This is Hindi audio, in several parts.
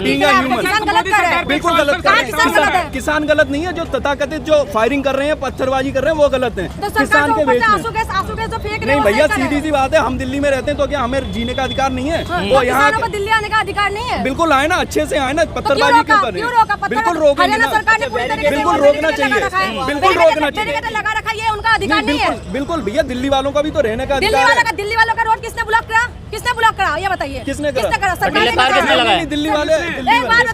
बिल्कुल गलत कर रहे हैं। किसान गलत नहीं है, जो तथाकथित जो फायरिंग कर रहे हैं, पत्थरबाजी कर रहे हैं, वो गलत है किसान के बेच में। नहीं भैया, सीधी सी बात है, हम दिल्ली में रहते हैं तो क्या हमें जीने का अधिकार नहीं है? वो यहाँ दिल्ली आने का अधिकार नहीं है? बिल्कुल आए ना, अच्छे से आए ना, पत्थरबाजी क्यों कर रहे हैं? बिल्कुल रोकेंगे ना, बिल्कुल रोकना चाहिए, बिल्कुल रोकना चाहिए, लगा रखा है, उनका अधिकार नहीं है। बिल्कुल भैया, दिल्ली वालों का भी तो रहने का अधिकार है। दिल्ली वालों का रोड किसने ब्लॉक करा? किसने ब्लॉक करा ये बताइए? किसने करा? सरकार ने दिल्ली वाले। हरियाणा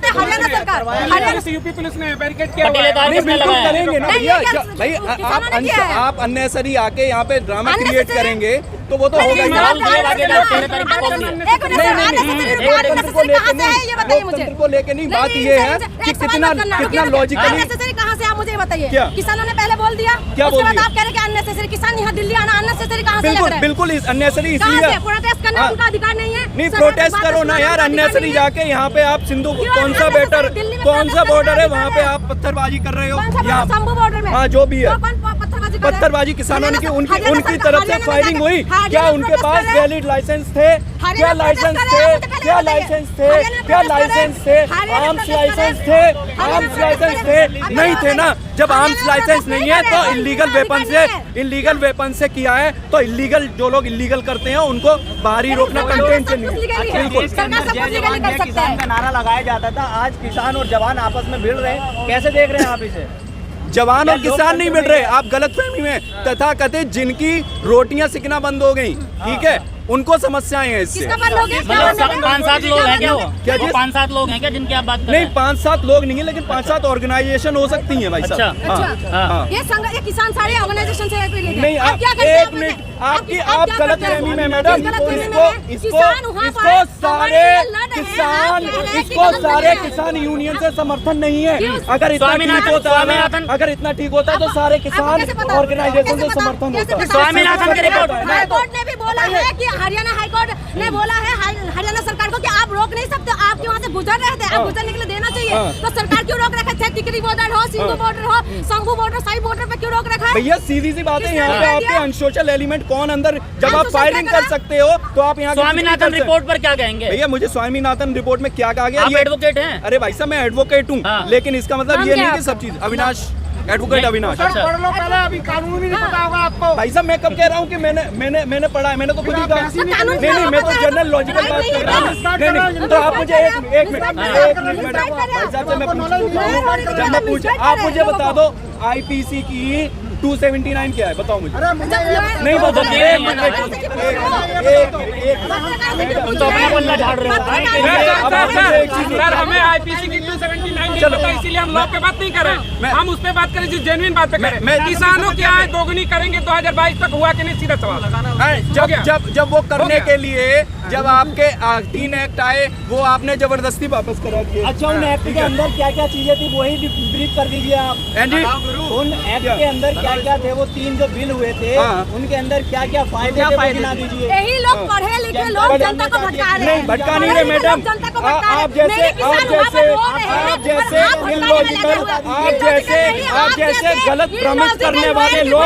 सरकार, हरियाणा से यूपी पुलिस ने बैरिकेड किया। बिल्कुल करेंगे ना भैया। भाई आप अननेसेसरी आके यहाँ पे ड्रामा क्रिएट करेंगे तो वो तो होगा ही। लोकतंत्र को लेके नहीं, बात ये है कि कितना लॉजिकली कहाँ से, आप मुझे बताइए। क्या किसानों ने पहले बोल दिया, क्या बोल दिया? आप कह रहे हैं अननेसेसरी, किसान यहाँ दिल्ली आना अननेसेसरी कहाँ से लग रहा है? बिल्कुल अननेसेसरी इसलिए प्रोटेस्ट करने उनका अधिकार नहीं है। नहीं, प्रोटेस्ट करो ना यार, अननेसेसरी जाके यहाँ पे आप सिंधु कौन सा बॉर्डर है वहाँ पे आप पत्थरबाजी कर रहे हो? शंभू बॉर्डर में, हाँ जो भी है, पत्थरबाजी किसानों ने की, उनकी तरफ से फायरिंग हुई। क्या उनके पास वैलिड लाइसेंस थे? क्या लाइसेंस थे? क्या लाइसेंस थे? क्या लाइसेंस थे? आर्म्स लाइसेंस थे? आर्म्स लाइसेंस थे? नहीं थे ना। जब आर्म्स लाइसेंस नहीं है तो इलीगल वेपन से किया है, तो इलीगल जो लोग इलीगल करते हैं उनको बाहर ही रोकना कंटेंट से नहीं। बिल्कुल किसान का नारा लगाया जाता था, आज किसान और जवान आपस में भिड़ रहे हैं, कैसे देख रहे हैं आप इसे? जवान और किसान नहीं मिल रहे, आप गलतफहमी में। तथाकथित जिनकी रोटियां सिकना बंद हो गई, ठीक है, उनको समस्याएं हैं इससे। 5-7 लोग हैं क्या? वो क्या 5-7 लोग हैं क्या जिनकी आप बात कर रहे हैं? नहीं, 5-7 लोग नहीं है, लेकिन 5-7 ऑर्गेनाइजेशन हो सकती हैं भाई साहब। ये किसान सारे ऑर्गेनाइजेशन से नहीं, एक मिनट, आप गलतफहमी में मैडम। इसको सारे किसान यूनियन से समर्थन नहीं है। अगर इतना ठीक होता तो सारे किसान ऑर्गेनाइजेशन से समर्थन होता। स्वामीनाथन की रिपोर्ट, हाईकोर्ट ने भी बोला है कि हरियाणा हाईकोर्ट ने बोला है हरियाणा सरकार को कि आप रोक नहीं सकते, आपके वहाँ से गुजर रहे थे, आप गुजरने के लिए देना चाहिए। तो सरकार क्यों रोक रखा है? टिकरी बॉर्डर हो, सिंधु बॉर्डर हो, शंभू बॉर्डर, साई बॉर्डर पे क्यों रोक रखा है? भैया सीधी सी बात है, यहाँ पे आपके अनसोशल एलिमेंट कौन अंदर, जब आप फायरिंग कर सकते हो तो आप यहाँ। स्वामीनाथन रिपोर्ट पर क्या कहेंगे भैया? मुझे स्वामीनाथन रिपोर्ट में क्या कहा गया? आप एडवोकेट हैं? अरे भाई साहब, मैं एडवोकेट हूँ, लेकिन इसका मतलब ये नहीं कि सब चीज। अविनाश, एडवोकेट अविनाश। पढ़ लो पहले, अभी कानून भी नहीं पता होगा आपको। भाई साहब, मैं कब कह रहा हूँ कि मैंने पढ़ा है? मैंने तो खुद ही कहा। नहीं, मैं तो जनरल लॉजिकल बात कर रहा हूँ। नहीं, तो आप मुझे एक मिनट भाई साहब से मैं पूछ, आप मुझे बता दो IPC की 279 क्या है, बताओ मुझे। नहीं बताओ, सर हमें IPC की 279 चलो, इसीलिए हम लॉ पे बात नहीं कर रहे हैं, हम उस पे बात करें जिस जेन्युइन बात पे करें। किसानों की आय दोगुनी करेंगे 2022 तक हुआ कि नहीं, सीधा सवाल। जब वो करने के लिए जब आपके 3 एक्ट आए, वो आपने जबरदस्ती वापस करा दिए। अच्छा, उन एक्ट के अंदर क्या क्या चीजें थी वही ब्रीफ कर दीजिए आप। उन एक्ट के अंदर क्या क्या थे? वो 3 जो बिल हुए थे, उनके अंदर क्या क्या फायदे थे गिना दीजिए। यही लोग पढ़े लिखे लोग जनता को भटका रहे हैं। नहीं, भटका नहीं रहे मैडम। आप जैसे गलत भ्रमित करने वाले लोग,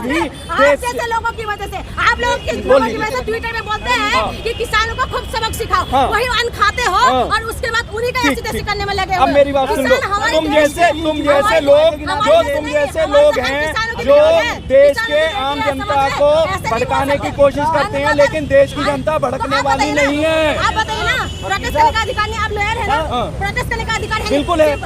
ही जैसे लोगों की वजह से, आप लोग की वजह से ट्विटर में बोलते हैं कि किसानों को खूब सबक सिखाओ, वही अन्न खाते हो और उसके बाद उन्हीं का ऐसी तैसी करने में लगे हो। अब मेरी बात सुन लो, तुम जैसे लोग हैं जो देश के आम जनता को भड़काने की कोशिश करते हैं, लेकिन देश की जनता भड़कने वाली नहीं है। आप बताइए ना, प्रोटेस्ट करने का अधिकार नहीं? आप लॉयर है ना, प्रोटेस्ट करने का अधिकार है? बिल्कुल है।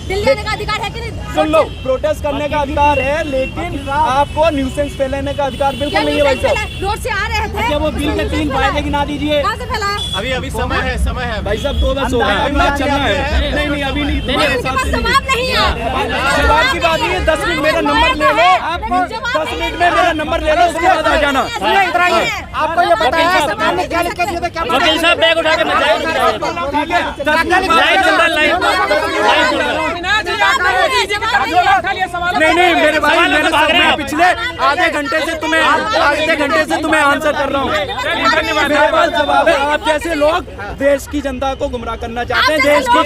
दिल्ली आने का अधिकार है कि नहीं? सुन लो, प्रोटेस्ट करने का अधिकार है, लेकिन आपको न्यूसेंस फैलाने का अधिकार बिल्कुल नहीं है भाई साहब। रोड से आ रहे थे, अच्छा, वो बिल के 3 फायदे गिना दीजिए। कहाँ से फैलाया? अभी समय है भाई साहब, 2 बस हो गए, अभी मैच चलना है। नहीं, अभी नहीं, तुम्हारे साथ जवाब नहीं है। जवाब की बात नहीं है। 10 मिनट मेरा नंबर ले लो, 10 मिनट में मेरा नंबर ले लो, उसके बाद आ जाना। आपको ये बताया सरकार ने क्या लिखा दिया था? वकील साहब बैग उठा के ठीक है, नहीं मेरे भाई, मैं पिछले आधे घंटे से तुम्हें आंसर कर रहा हूँ। मेरे पास जवाब है। आप जैसे लोग देश की जनता को गुमराह करना चाहते हैं। देश की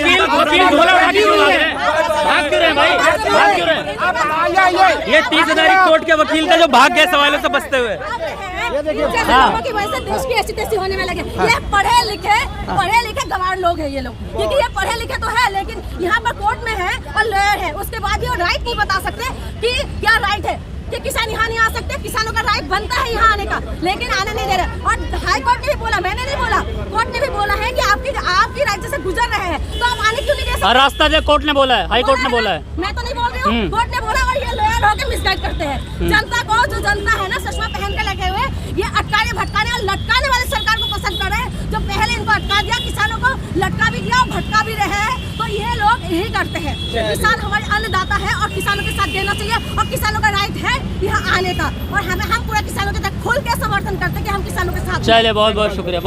ये 30,000 कोर्ट के वकील का जो भाग गया सवालों से बचते हुए। जैसे लोगों की वजह से देश की ऐसी तैसी होने में लगे। ये पढ़े लिखे गवार लोग हैं ये लोग, क्योंकि ये पढ़े लिखे तो है लेकिन यहाँ पर कोर्ट में है और लॉयर है, उसके बाद भी वो राइट नहीं बता सकते कि क्या राइट है कि किसान यहाँ नहीं आ सकते। किसानों का राइट बनता है यहाँ आने का, लेकिन आने नहीं दे रहे। और हाई कोर्ट ने भी बोला, मैंने नहीं बोला, कोर्ट ने भी बोला है कि आपकी राज्य से गुजर रहे हैं तो आप आने क्यों नहीं दे सकते। रास्ता जो कोर्ट ने बोला है, हाई कोर्ट ने बोला है, मैं तो नहीं बोल रही हूँ, कोर्ट ने बोला। और ये लॉयर होकर मिसगाइड करते हैं जनता को। जो जनता है ना चश्मा पहन के लगे हुए, ये अटकाने भटकाने और लटकाने वाले सरकार को पसंद कर रहे हैं। जो पहले इनको अटका दिया, किसानों को लटका भी दिया और भटका भी रहे हैं, तो ये लोग यही करते हैं। किसान हमारे अन्नदाता है और किसानों के साथ देना चाहिए और किसानों का राइट है यहाँ आने का। और हम पूरा किसानों के साथ खुल के समर्थन करते हैं कि हम किसानों के साथ। चलिए बहुत बहुत शुक्रिया।